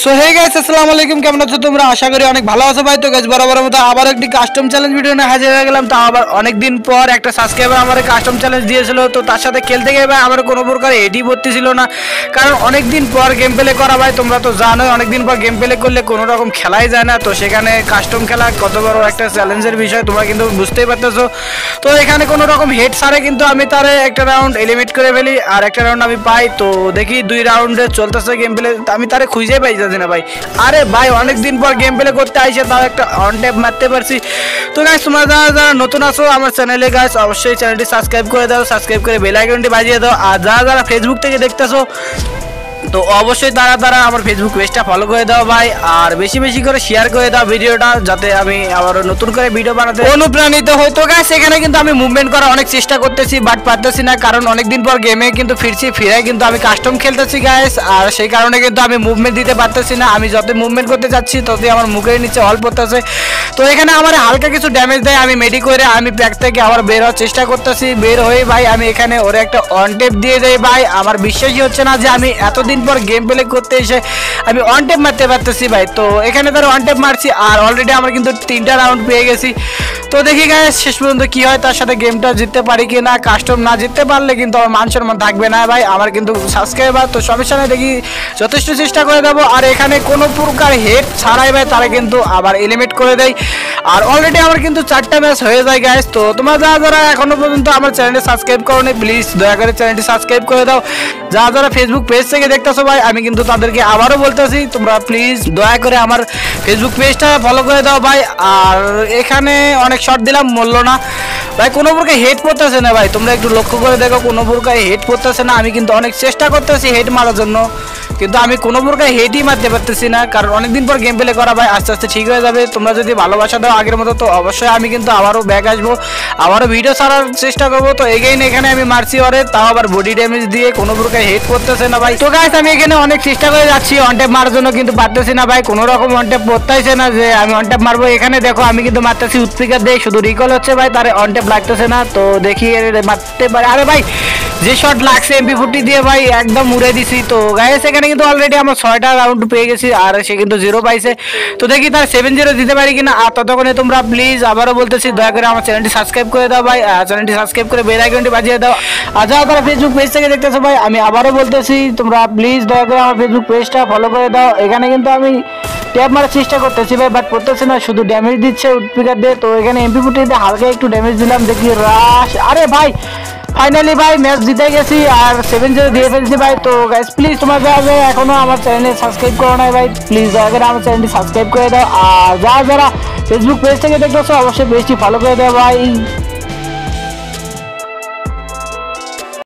So hey guys আসসালামু আলাইকুম, কেমন আছো তোমরা? আশা করি অনেক ভালো আছো ভাই। তো গাইস বরাবর মতো আবার একটি কাস্টম চ্যালেঞ্জ ভিডিও নিয়ে হাজির হয়ে গেলাম। তো আবার অনেক দিন পর একটা সাবস্ক্রাইবার আমারে কাস্টম চ্যালেঞ্জ দিয়েছিল, তো তার সাথে খেলতে গিয়ে ভাই আমার কোনো প্রকার এডি ভর্তি ছিল না, কারণ অনেক দিন পর গেম প্লে করা ভাই। তোমরা তো জানোই অনেক দিন পর গেম প্লে করলে কোনো রকম খেলাই যায় না, তো সেখানে কাস্টম খেলা কত বড় একটা চ্যালেঞ্জের বিষয় তোমরা কিন্তু বুঝতেই পারতেছো। তো এখানে কোনো রকম হেড সারে কিন্তু আমি তারে একটা রাউন্ড এলিমিনেট করে ফেলি আর একটা রাউন্ড আমি পাই। তো দেখি 2 রাউন্ডে চলতেছে গেম প্লে, আমি তারে খুঁজেই পাইতেছি না ভাই। আরে ভাই অনেক দিন পর গেম প্লে করতে আইছে, তাও একটা অন ট্যাপ মারতে পারছি। তো গাইস তোমরা যারা নতুন আছো আমার চ্যানেলে গাইস অবশ্যই চ্যানেলটি সাবস্ক্রাইব করে দাও, সাবস্ক্রাইব করে বেল আইকনটি বাজিয়ে দাও। আর যারা ফেসবুক থেকে দেখতেছো তো অবশ্যই তারা আমার ফেসবুক পেজটা ফলো করে দাও ভাই, আর বেশি বেশি করে শেয়ার করে দাও ভিডিওটা, যাতে আমি আবার নতুন করে ভিডিও বানাতে অনুপ্রাণিত হই। তো গাইস এখানে কিন্তু আমি মুভমেন্ট করার অনেক চেষ্টা করতেছি, বাট পারতেছি না, কারণ অনেকদিন পর গেমে কিন্তু ফিরে কিন্তু আমি কাস্টম খেলতেছি গাইস, আর সেই কারণে কিন্তু আমি মুভমেন্ট দিতে পারতেছি না। আমি যত মুভমেন্ট করতে যাচ্ছি ততই আমার মুখের নিচে অল পড়তেছে। তো এখানে আমার হালকা কিছু ড্যামেজ দেয়, আমি মেডি করে আমি প্যাক থেকে আবার বের হওয়ার চেষ্টা করতেছি। বের হয়ে ভাই আমি এখানে ওরে একটা অন টেপ দিয়ে দেই ভাই। আমার বিশ্বাসই হচ্ছে না যে আমি এতদিন পর গেম প্লে করতে এসে আমি অন টেপ মারতে পারতেছি ভাই। তো এখানে তার অন টেপ মারছি আর অলরেডি আমার কিন্তু 3টা রাউন্ড পেয়ে গেছি। তো দেখি গাইস শেষ পর্যন্ত কি হয়, তার সাথে গেমটা জিততে পারি কি না। কাস্টম না জিততে পারলে কিন্তু আমার মান সম্মান থাকবে না ভাই, আমার কিন্তু সাবস্ক্রাইবার। তো সমস্যা নেই, দেখি যথেষ্ট চেষ্টা করে দেবো। আর এখানে কোনো প্রকার হেড ছাড়াই ভাই তারা কিন্তু আবার এলিমিনেট করে দেয়, আর অলরেডি আমার কিন্তু 4টা ম্যাচ হয়ে যায় গাইস। তো তোমরা যারা এখনো পর্যন্ত আমার চ্যানেলটি সাবস্ক্রাইব করো নি, প্লিজ দয়া করে চ্যানেলটি সাবস্ক্রাইব করে দাও। যারা ফেসবুক পেজ থেকে দেখতেছো ভাই, আমি কিন্তু তাদেরকে আবারও বলতেছি তোমরা প্লিজ দয়া করে আমার ফেসবুক পেজটা ফলো করে দাও ভাই। আর এখানে অনেক শট দিলাম, মরল না ভাই, কোনো প্রকার হেড পড়তেছে না ভাই। তোমরা একটু লক্ষ্য করে দেখো, কোনো প্রকার হেড পড়তেছে না। আমি কিন্তু অনেক চেষ্টা করতেছি হেড মারার জন্য, কিন্তু আমি কোনো প্রকার হেডই মারতে পারতেছি না, কারণ অনেকদিন পর গেম প্লে করা ভাই। আস্তে আস্তে ঠিক হয়ে যাবে, তোমরা যদি ভালোবাসা দাও আগের মতো, তো অবশ্যই আমি কিন্তু আবারও ব্যাক আসবো, আবারও ভিডিও ছাড়ার চেষ্টা করবো। তো এগেইন এখানে আমি মারছি ওরে, তাও আবার বডি ড্যামেজ দিয়ে, কোনো প্রকার হেড পড়তেছে না ভাই। তো গাইস আমি এখানে অনেক চেষ্টা করে যাচ্ছি অন ট্যাপ মারার জন্য, কিন্তু পারতেছি না ভাই, কোনো রকম অন ট্যাপ পড়তেছে না যে আমি অন ট্যাপ মারবো। এখানে দেখো আমি কিন্তু মারতেছি উৎপিকার দিয়ে, শুধু রিকল হচ্ছে ভাই, তার অন ট্যাপ লাগতেছে না। তো দেখি মারতে পারে। আরে ভাই যে শট লাগছে MP40 দিয়ে ভাই একদম উড়ে দিছি। তো গাইস এখানে কিন্তু অলরেডি আমার 6টা রাউন্ড পেয়ে গেছি, আর সে কিন্তু 0 পাইছে। তো দেখি তার 7-0 দিতে পারি কিনা। আর ততক্ষণে তোমরা প্লিজ আবারও বলতেছি দয়া করে আমার চ্যানেলটি সাবস্ক্রাইব করে দাও ভাই, চ্যানেলটি সাবস্ক্রাইব করে বেল আইকনটি বাজিয়ে দাও। আর যারা তারা ফেসবুক পেজ থেকে দেখতেছো ভাই, আমি আবারও বলতেছি তোমরা প্লিজ দয়া করে আমার ফেসবুক পেজটা ফলো করে দাও। এখানে কিন্তু আমি ট্যাপ মারার চেষ্টা করতেছি ভাই, বাট পড়তেছে না, শুধু ড্যামেজ দিচ্ছে উৎপিকার দিয়ে। তো এখানে MP40 দিয়ে হালকা একটু ড্যামেজ দিলাম, দেখি রাশ। আরে ভাই ফাইনালি ভাই ম্যাচ জিতে গেছি আর 7-0 দিয়ে ফেলছি ভাই। তো গাইস প্লিজ তোমরা যারা এখনো আমার চ্যানেলে সাবস্ক্রাইব করো না ভাই, প্লিজ দয়া করে আমার চ্যানেলটি সাবস্ক্রাইব করে দাও। আর যারা ফেসবুক পেজ থেকে দেখতেছো অবশ্যই পেজটি ফলো করে দাও ভাই।